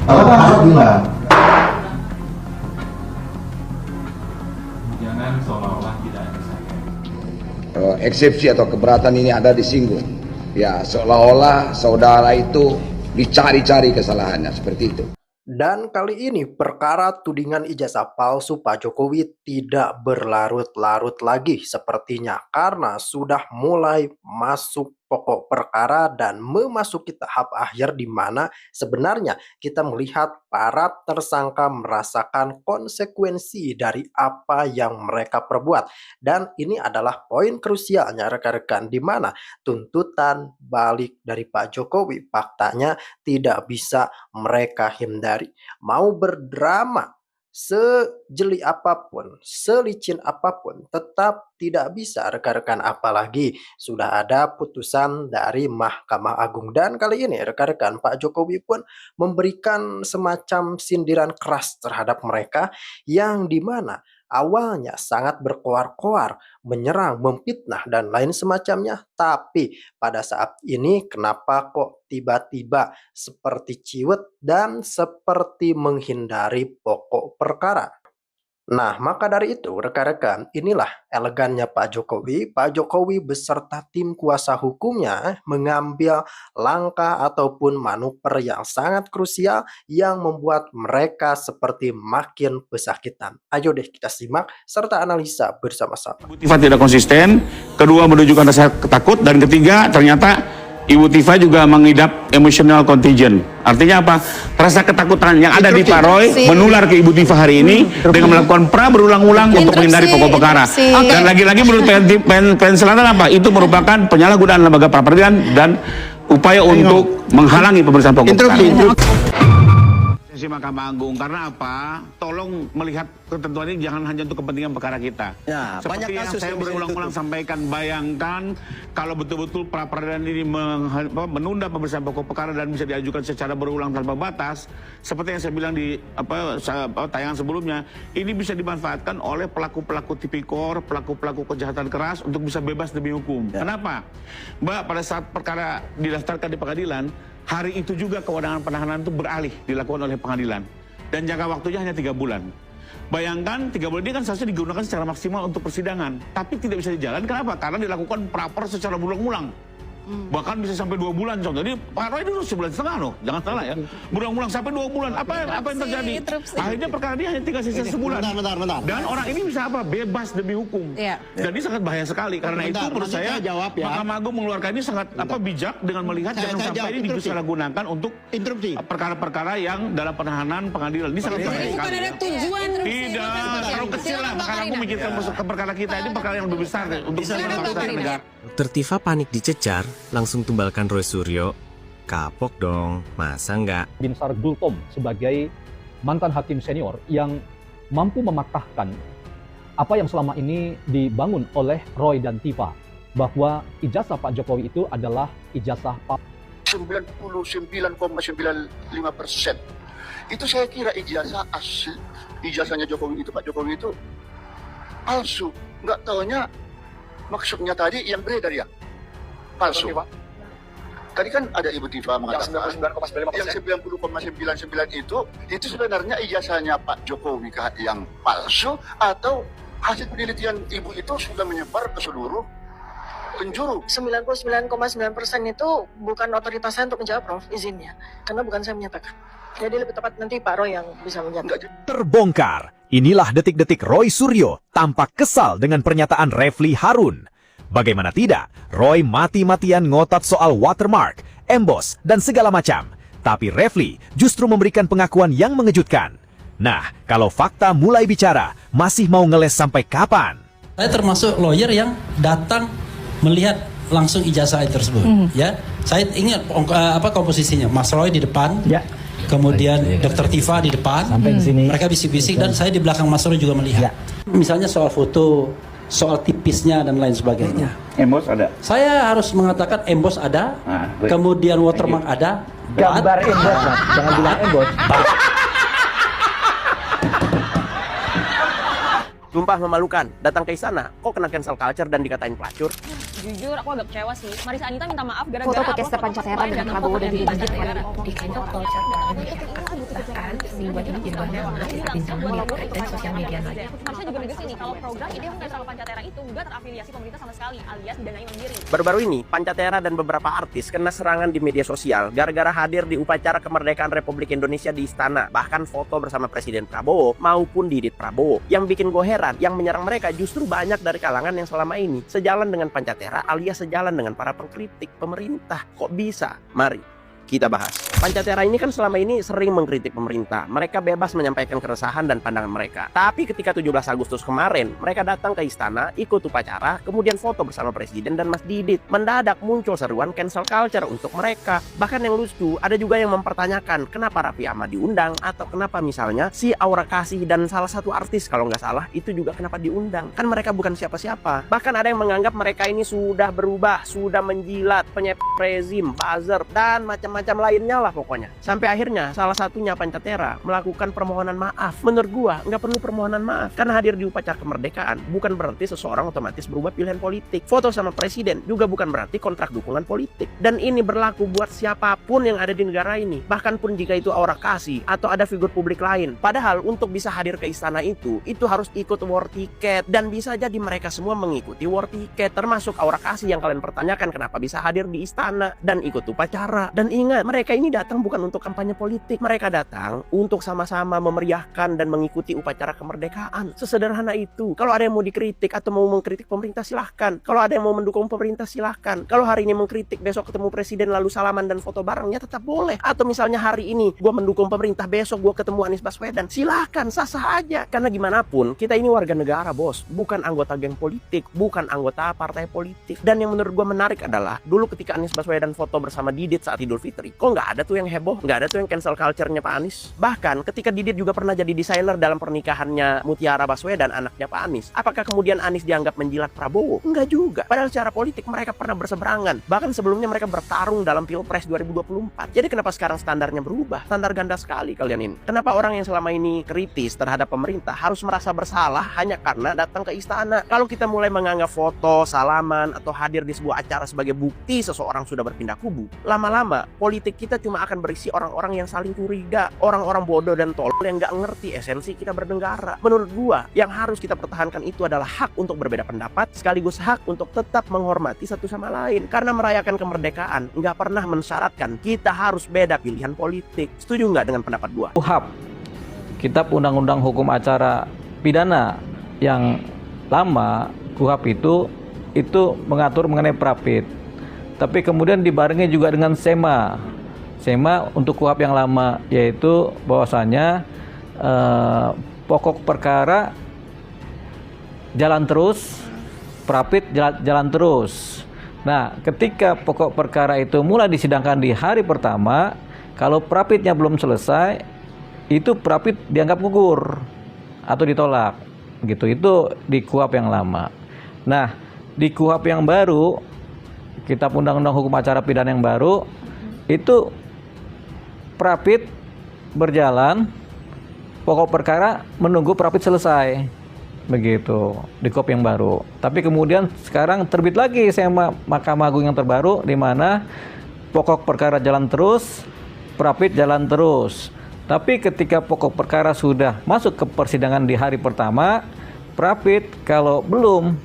Ahok bilang. Jangan seolah-olah tidak ada saya. Eksepsi atau keberatan ini ada disinggung. Ya, seolah-olah saudara itu dicari-cari kesalahannya, seperti itu. Dan kali ini perkara tudingan ijazah palsu Pak Jokowi tidak berlarut-larut lagi sepertinya karena sudah mulai masuk pokok perkara dan memasuki tahap akhir di mana sebenarnya kita melihat para tersangka merasakan konsekuensi dari apa yang mereka perbuat. Dan ini adalah poin krusialnya rekan-rekan di mana tuntutan balik dari Pak Jokowi faktanya tidak bisa mereka hindari. Mau berdrama sejeli apapun, selicin apapun, tetap tidak bisa rekan-rekan, apalagi sudah ada putusan dari Mahkamah Agung. Dan kali ini rekan-rekan Pak Jokowi pun memberikan semacam sindiran keras terhadap mereka yang dimana awalnya sangat berkoar-koar, menyerang, memfitnah, dan lain semacamnya. Tapi pada saat ini kenapa kok tiba-tiba seperti ciut dan seperti menghindari pokok perkara? Nah, maka dari itu rekan-rekan, inilah elegannya Pak Jokowi. Pak Jokowi beserta tim kuasa hukumnya mengambil langkah ataupun manuver yang sangat krusial yang membuat mereka seperti makin pesakitan. Ayo deh kita simak serta analisa bersama-sama. Ibu Tifa tidak konsisten, kedua menunjukkan rasa takut, dan ketiga ternyata Ibu Tifa juga mengidap emotional contagion. Artinya apa? Rasa ketakutan yang ada di Pak Roy menular ke Ibu Tifa hari ini dengan melakukan pra berulang-ulang untuk menghindari pokok perkara. Dan lagi-lagi menurut PN Selatan apa? Itu merupakan penyalahgunaan lembaga pra-peradilan dan upaya untuk menghalangi pemeriksaan pokok perkara. Mahkamah Agung, karena apa? Tolong melihat ketentuan ini jangan hanya untuk kepentingan perkara kita. Ya, seperti yang saya berulang-ulang sampaikan, bayangkan kalau betul-betul pra-peradilan ini menunda pemeriksaan pokok perkara dan bisa diajukan secara berulang tanpa batas, seperti yang saya bilang di tayangan sebelumnya, ini bisa dimanfaatkan oleh pelaku-pelaku tipikor, pelaku-pelaku kejahatan keras untuk bisa bebas demi hukum. Ya. Kenapa? Mbak, pada saat perkara didaftarkan di pengadilan, hari itu juga kewenangan penahanan itu beralih dilakukan oleh pengadilan. Dan jangka waktunya hanya 3 bulan. Bayangkan 3 bulan ini kan seharusnya digunakan secara maksimal untuk persidangan. Tapi tidak bisa dijalankan, kenapa? Karena dilakukan praper secara berulang-ulang. Bahkan bisa sampai 2 bulan contoh. Jadi Pak Roy dulu 1,5 bulan loh, jangan salah ya. Berulang-ulang sampai 2 bulan. Apa yang terjadi? Akhirnya perkara dia hanya tinggal sisa sebulan. Bentar. Dan orang ini bisa apa? Bebas demi hukum. Ya. Dan ini sangat bahaya sekali. Karena itu menurut saya jawab ya. Mahkamah Agung mengeluarkan ini sangat bijak dengan melihat jangan sampai ini disalahgunakan untuk perkara-perkara yang dalam penahanan pengadilan. Ini sangat bahaya sekali. Bukan ada tujuan. Tidak, terlalu kecil lah. Mahkamah Agung mikirkan perkara kita ini perkara yang lebih besar untuk negara. Dr. Tifa panik dicecar, langsung tumbalkan Roy Suryo. Kapok dong, masa enggak? Binsar Gultom sebagai mantan hakim senior yang mampu mematahkan apa yang selama ini dibangun oleh Roy dan Tifa, bahwa ijazah Pak Jokowi itu adalah ijazah 99,95%. Itu saya kira ijazah asli, ijazahnya Jokowi itu, Pak Jokowi itu palsu. Nggak taunya maksudnya tadi yang beredar ya palsu. Tadi kan ada Ibu Tifa mengatakan yang 90,99 itu sebenarnya ijazahnya Pak Jokowi yang palsu atau hasil penelitian Ibu itu sudah menyebar ke seluruh penjuru. 99,9% itu bukan otoritas saya untuk menjawab, Prof, izinnya. Karena bukan saya menyatakan. Jadi lebih tepat nanti Pak Roy yang bisa menjawab. Terbongkar. Inilah detik-detik Roy Suryo tampak kesal dengan pernyataan Refli Harun. Bagaimana tidak, Roy mati-matian ngotot soal watermark, emboss, dan segala macam. Tapi Refli justru memberikan pengakuan yang mengejutkan. Nah, kalau fakta mulai bicara, masih mau ngeles sampai kapan? Saya termasuk lawyer yang datang melihat langsung ijazah tersebut. Ya, saya ingat komposisinya. Mas Roy di depan. Ya. Kemudian Dr. Tifa di depan, sampai ke sini. Mereka bisik-bisik dan saya di belakang Mas Roy juga melihat. Misalnya soal foto, soal tipisnya dan lain sebagainya. Emboss ada? Saya harus mengatakan emboss ada, kemudian watermark ada. gambar emboss, jangan bilang emboss. Sumpah memalukan, datang ke istana, kok kena cancel culture dan dikatain pelacur? Jujur aku agak kecewa sih. Marissa Anita minta maaf gara-gara foto podcaster Pancatera dengan Prabowo dan Didi Banjir di kantor tol Ciawi. Bahkan mingguan ini jumlahnya dan sosial media naik. Marissa juga negesin nih kalau program Ide Hongkar sama Pancatera itu nggak terafiliasi pemerintah sama sekali, alias didanai mandiri. Baru-baru ini, Pancatera dan beberapa artis kena serangan di media sosial gara-gara hadir di upacara kemerdekaan Republik Indonesia di Istana. Bahkan foto bersama Presiden Prabowo maupun Didit Prabowo. Yang bikin gue heran, yang menyerang mereka justru banyak dari kalangan yang selama ini sejalan dengan Pancatera alias sejalan dengan para pengkritik pemerintah. Kok bisa? Mari kita bahas. Pancatera ini kan selama ini sering mengkritik pemerintah. Mereka bebas menyampaikan keresahan dan pandangan mereka. Tapi ketika 17 Agustus kemarin, mereka datang ke istana, ikut upacara, kemudian foto bersama Presiden dan Mas Didit. Mendadak muncul seruan cancel culture untuk mereka. Bahkan yang lucu, ada juga yang mempertanyakan kenapa Raffi Ahmad diundang, atau kenapa misalnya si Aura Kasih dan salah satu artis kalau nggak salah itu juga kenapa diundang. Kan mereka bukan siapa-siapa. Bahkan ada yang menganggap mereka ini sudah berubah, sudah menjilat, penyepet rezim, buzzer, dan macam-macam lainnya lah pokoknya. Sampai akhirnya salah satunya Pancatera melakukan permohonan maaf. Menurut gua nggak perlu permohonan maaf, karena hadir di upacara kemerdekaan bukan berarti seseorang otomatis berubah pilihan politik. Foto sama presiden juga bukan berarti kontrak dukungan politik. Dan ini berlaku buat siapapun yang ada di negara ini, bahkan pun jika itu Aura Kasih atau ada figur publik lain. Padahal untuk bisa hadir ke istana itu harus ikut war ticket, dan bisa jadi mereka semua mengikuti war ticket, termasuk Aura Kasih yang kalian pertanyakan kenapa bisa hadir di istana dan ikut upacara. Dan ingat, mereka ini datang bukan untuk kampanye politik, mereka datang untuk sama-sama memeriahkan dan mengikuti upacara kemerdekaan. Sesederhana itu. Kalau ada yang mau dikritik atau mau mengkritik pemerintah silahkan. Kalau ada yang mau mendukung pemerintah silahkan. Kalau hari ini mengkritik, besok ketemu presiden lalu salaman dan foto barengnya tetap boleh. Atau misalnya hari ini gue mendukung pemerintah, besok gue ketemu Anies Baswedan, silahkan, sah-sah aja. Karena gimana pun kita ini warga negara bos, bukan anggota geng politik, bukan anggota partai politik. Dan yang menurut gue menarik adalah dulu ketika Anies Baswedan foto bersama Didit saat Idul Fitri, kok nggak ada tuh yang heboh, nggak ada tuh yang cancel culture-nya Pak Anies. Bahkan ketika Didit juga pernah jadi desainer dalam pernikahannya Mutiara Baswedan, anaknya Pak Anies. Apakah kemudian Anies dianggap menjilat Prabowo? Enggak juga. Padahal secara politik mereka pernah berseberangan. Bahkan sebelumnya mereka bertarung dalam Pilpres 2024. Jadi kenapa sekarang standarnya berubah? Standar ganda sekali kalian ini. Kenapa orang yang selama ini kritis terhadap pemerintah harus merasa bersalah hanya karena datang ke istana? Kalau kita mulai menganggap foto, salaman, atau hadir di sebuah acara sebagai bukti seseorang sudah berpindah kubu, lama-lama politik kita cuma akan berisi orang-orang yang saling curiga, orang-orang bodoh dan tolol yang nggak ngerti esensi kita bernegara. Menurut gua, yang harus kita pertahankan itu adalah hak untuk berbeda pendapat, sekaligus hak untuk tetap menghormati satu sama lain. Karena merayakan kemerdekaan nggak pernah mensyaratkan kita harus beda pilihan politik. Setuju nggak dengan pendapat gua? KUHP, Kitab Undang-Undang Hukum Acara Pidana yang lama, KUHP itu mengatur mengenai prapit. Tapi kemudian dibarengi juga dengan SEMA untuk KUHP yang lama, yaitu bahwasanya pokok perkara jalan terus, prapit jalan terus. Nah, ketika pokok perkara itu mulai disidangkan di hari pertama, kalau prapitnya belum selesai, itu prapit dianggap gugur atau ditolak. Gitu, itu di KUHP yang lama. Nah, di KUHP yang baru, Kitab Undang-Undang Hukum Acara Pidana yang baru, itu prapit berjalan, pokok perkara menunggu prapit selesai. Begitu di KUHP yang baru. Tapi kemudian sekarang terbit lagi SEMA Mahkamah Agung yang terbaru, di mana pokok perkara jalan terus, prapit jalan terus. Tapi ketika pokok perkara sudah masuk ke persidangan di hari pertama, prapit kalau belum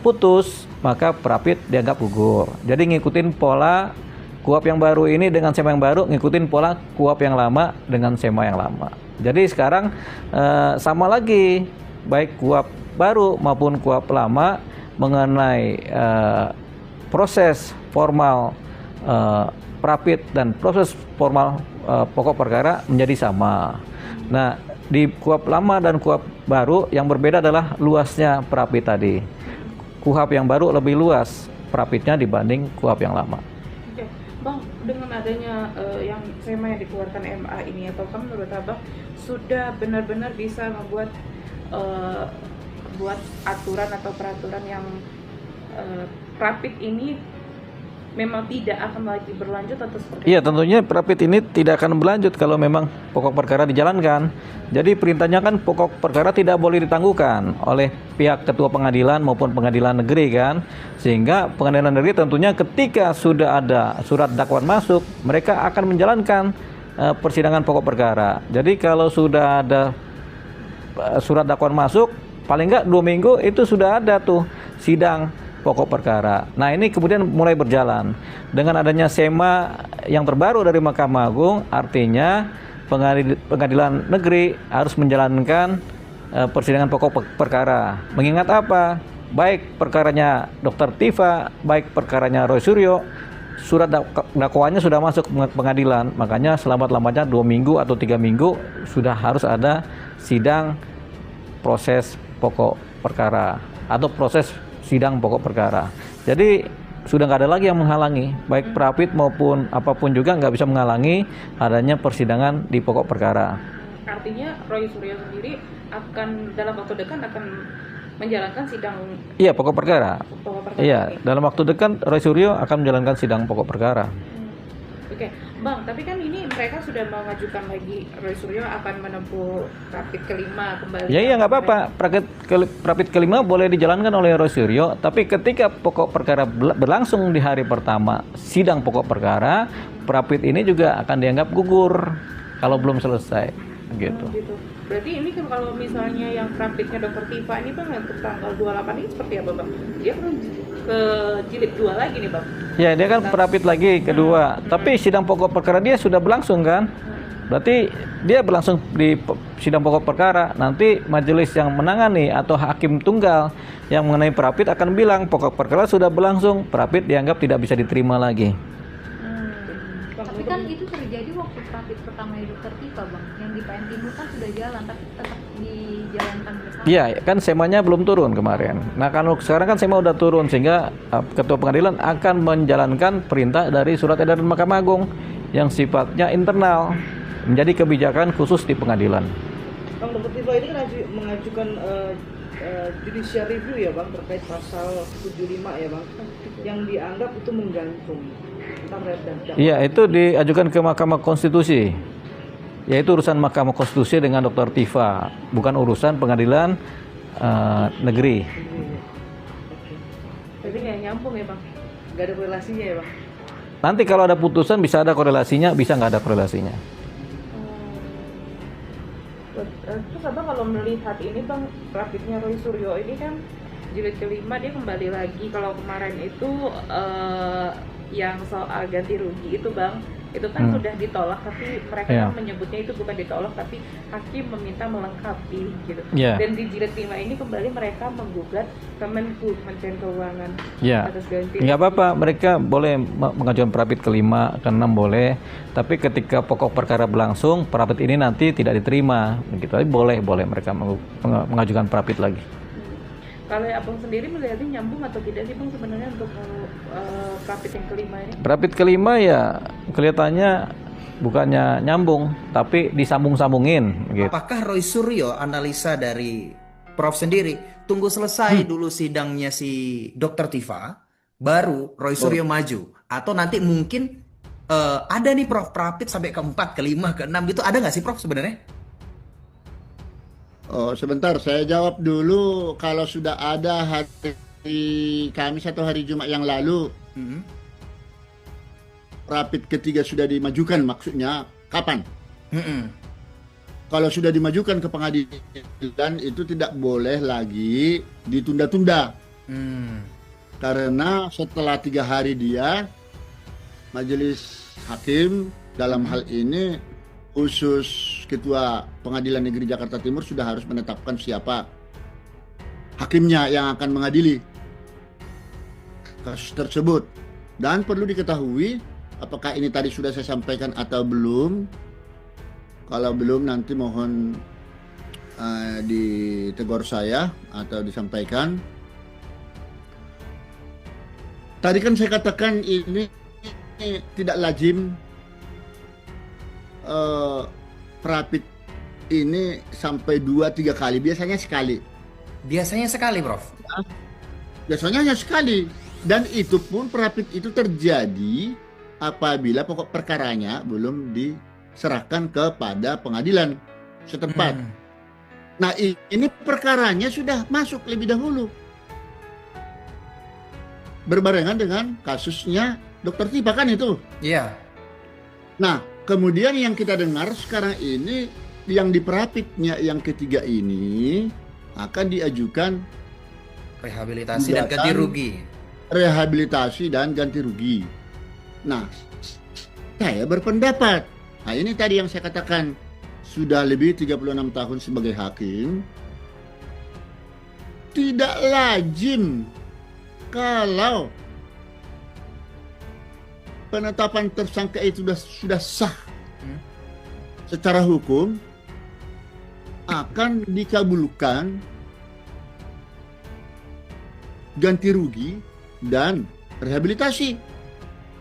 putus, maka prapit dianggap gugur. Jadi ngikutin pola KUHP yang baru ini dengan SEMA yang baru, ngikutin pola KUHP yang lama dengan SEMA yang lama. Jadi sekarang sama lagi, baik KUHP baru maupun KUHP lama mengenai proses formal prapit dan proses formal pokok perkara menjadi sama. Nah, di KUHP lama dan KUHP baru yang berbeda adalah luasnya prapit tadi. KUHP yang baru lebih luas prapitnya dibanding KUHP yang lama. Oke, Bang, dengan adanya yang SEMA yang dikeluarkan MA ini, ataukah menurut Abang sudah benar-benar bisa membuat buat aturan atau peraturan yang prapit ini memang tidak akan lagi berlanjut atau seperti Iya, tentunya Prapit ini tidak akan berlanjut kalau memang pokok perkara dijalankan. Jadi perintahnya kan pokok perkara tidak boleh ditangguhkan oleh pihak ketua pengadilan maupun pengadilan negeri kan. Sehingga pengadilan negeri tentunya ketika sudah ada surat dakwaan masuk, mereka akan menjalankan persidangan pokok perkara. Jadi kalau sudah ada surat dakwaan masuk, paling enggak 2 minggu itu sudah ada tuh sidang pokok perkara. Nah, ini kemudian mulai berjalan. Dengan adanya SEMA yang terbaru dari Mahkamah Agung, artinya pengadilan negeri harus menjalankan persidangan pokok perkara. Mengingat apa? Baik perkaranya Dr. Tifa, baik perkaranya Roy Suryo, surat dakwaannya sudah masuk pengadilan. Makanya selamat-lambatnya 2 minggu atau 3 minggu sudah harus ada sidang proses pokok perkara atau proses sidang pokok perkara. Jadi sudah nggak ada lagi yang menghalangi, baik Prapit maupun apapun juga nggak bisa menghalangi adanya persidangan di pokok perkara. Artinya Roy Suryo sendiri akan dalam waktu dekat akan menjalankan sidang. Iya, pokok perkara. Iya, ini. dalam waktu dekat Roy Suryo akan menjalankan sidang pokok perkara. Oke, Bang, tapi kan ini mereka sudah mengajukan lagi, Roy Suryo akan menempuh Prapit kelima kembali. Ya iya nggak apa-apa, Prapit kelima boleh dijalankan oleh Roy Suryo, tapi ketika pokok perkara berlangsung di hari pertama sidang pokok perkara, Prapit ini juga akan dianggap gugur kalau belum selesai, gitu. Gitu. Berarti ini kan kalau misalnya yang Prapitnya Dr. Tifa ini Bang, untuk tanggal 28 ini seperti apa Bang? Dia kan ke jilid 2 lagi nih Bang. Ya, dia kan Prapit lagi kedua, tapi sidang pokok perkara dia sudah berlangsung kan? Berarti dia berlangsung di sidang pokok perkara. Nanti majelis yang menangani atau hakim tunggal yang mengenai Prapit akan bilang pokok perkara sudah berlangsung, Prapit dianggap tidak bisa diterima lagi. Tapi kan itu terjadi waktu Prapit pertama Dr. Tifa Bang, yang di PN Timur kan sudah jalan, tapi tetap dijalankan bersama. Iya, kan SEMA-nya belum turun kemarin. Nah, kalau sekarang kan SEMA udah turun, sehingga ketua pengadilan akan menjalankan perintah dari surat edaran Mahkamah Agung yang sifatnya internal, menjadi kebijakan khusus di pengadilan. Bang, Dr. Tifa ini kan mengajukan judicial review ya Bang, terkait pasal 75 ya Bang, yang dianggap itu menggantung. Iya, itu diajukan ke Mahkamah Konstitusi. Yaitu urusan Mahkamah Konstitusi dengan Dr. Tifa, bukan urusan pengadilan negeri. Tapi nggak nyambung ya Bang? Nggak ada korelasinya ya Bang? Nanti kalau ada putusan bisa ada korelasinya, bisa nggak ada korelasinya. Terus Abang kalau melihat ini Bang, Prapitnya Roy Suryo ini kan jilid kelima dia kembali lagi. Kalau kemarin itu yang soal ganti rugi itu Bang, itu kan sudah ditolak, tapi mereka menyebutnya itu bukan ditolak, tapi hakim meminta melengkapi gitu. Dan di jilid 5 ini kembali mereka menggugat Kemenku, Kementerian Keuangan atas ganti. Nggak apa-apa, mereka boleh mengajukan Prapit kelima, ke-6 boleh, tapi ketika pokok perkara berlangsung, Prapit ini nanti tidak diterima, begitu. Tapi boleh mereka mengajukan Prapit lagi. Kalau Abang sendiri melihatnya nyambung atau tidak sih Bang sebenarnya untuk Prapit yang kelima ini? Prapit kelima ya kelihatannya bukannya nyambung, tapi disambung-sambungin gitu. Apakah Roy Suryo, analisa dari Prof sendiri, tunggu selesai dulu sidangnya si Dr. Tifa, baru Roy Suryo maju? Atau nanti mungkin ada nih Prof, Prapit sampai ke-4, ke-5, ke-6 gitu, ada nggak sih Prof sebenarnya? Oh, sebentar, saya jawab dulu. Kalau sudah ada hari Kamis atau hari Jumat yang lalu, Prapit ketiga sudah dimajukan, maksudnya kapan? Kalau sudah dimajukan ke pengadilan, itu tidak boleh lagi ditunda-tunda. Karena setelah 3 hari dia, majelis hakim dalam hal ini khusus Ketua Pengadilan Negeri Jakarta Timur sudah harus menetapkan siapa hakimnya yang akan mengadili kasus tersebut. Dan perlu diketahui, apakah ini tadi sudah saya sampaikan atau belum? Kalau belum nanti mohon ditegur saya atau disampaikan. Tadi kan saya katakan ini tidak lazim Prapit ini sampai 2-3 kali, biasanya sekali. Biasanya sekali, Prof? Biasanya hanya sekali. Dan itu pun perapit itu terjadi apabila pokok perkaranya belum diserahkan kepada pengadilan setempat. Nah, ini perkaranya sudah masuk lebih dahulu. Berbarengan dengan kasusnya Dr. Tifa kan itu. Iya. Nah, kemudian yang kita dengar sekarang ini, yang di perapitnya yang ketiga ini akan diajukan rehabilitasi dan ganti rugi. Rehabilitasi dan ganti rugi. Nah, saya berpendapat, nah ini tadi yang saya katakan, sudah lebih 36 tahun sebagai hakim, tidak lazim kalau penetapan tersangka itu sudah sah secara hukum, akan dikabulkan ganti rugi dan rehabilitasi,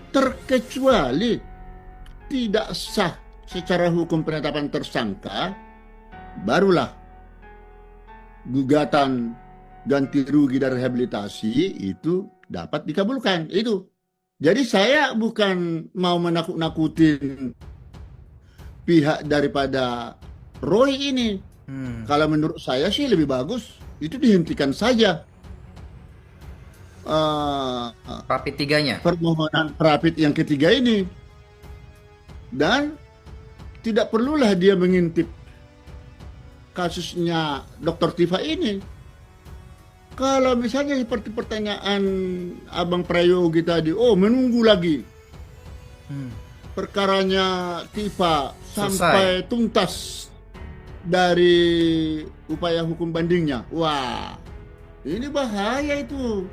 terkecuali tidak sah secara hukum penetapan tersangka, barulah gugatan ganti rugi dan rehabilitasi itu dapat dikabulkan. Itu. Jadi saya bukan mau menakut-nakutin pihak daripada Roy ini. Kalau menurut saya sih lebih bagus itu dihentikan saja. Perapit tiganya. Permohonan perapit yang ketiga ini. Dan tidak perlulah dia mengintip kasusnya Dr. Tifa ini. Kalau misalnya seperti pertanyaan Abang Prayogi tadi, menunggu lagi perkaranya Tifa sampai tuntas dari upaya hukum bandingnya. Wah, ini bahaya itu.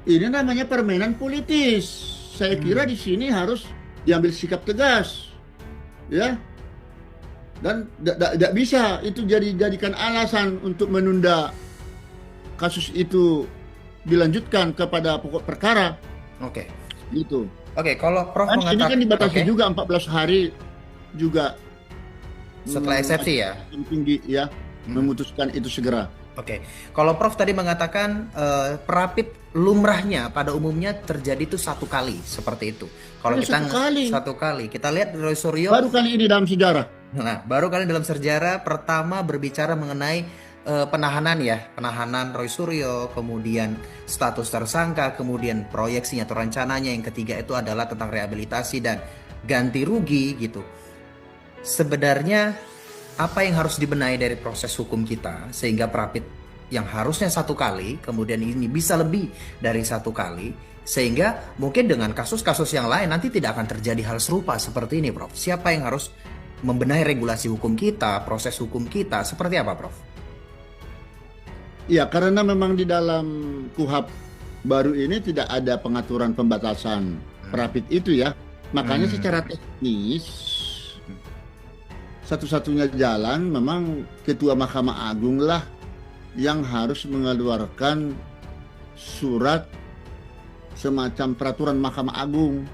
Ini namanya permainan politis. Saya kira di sini harus diambil sikap tegas, ya. Dan tidak bisa itu jadikan alasan untuk menunda kasus itu dilanjutkan kepada pokok perkara. Oke. Gitu. Oke, kalau Prof mengatakan ini kan dibatasi juga 14 hari juga setelah eksepsi ya. Yang tinggi ya, memutuskan itu segera. Oke. Kalau Prof tadi mengatakan perapit lumrahnya pada umumnya terjadi itu satu kali seperti itu. Kalau kita satu kali, kita lihat Roy Suryo baru kali ini dalam sejarah. Nah, baru kali dalam sejarah pertama berbicara mengenai penahanan Roy Suryo, kemudian status tersangka, kemudian proyeksinya atau rencananya, yang ketiga itu adalah tentang rehabilitasi dan ganti rugi gitu. Sebenarnya apa yang harus dibenahi dari proses hukum kita sehingga perapit yang harusnya satu kali kemudian ini bisa lebih dari satu kali, sehingga mungkin dengan kasus-kasus yang lain nanti tidak akan terjadi hal serupa seperti ini, Prof. Siapa yang harus membenahi regulasi hukum kita, proses hukum kita, seperti apa, Prof? Ya, karena memang di dalam KUHP baru ini tidak ada pengaturan pembatasan perapit itu ya. Makanya secara teknis satu-satunya jalan memang Ketua Mahkamah Agung lah yang harus mengeluarkan surat semacam peraturan Mahkamah Agung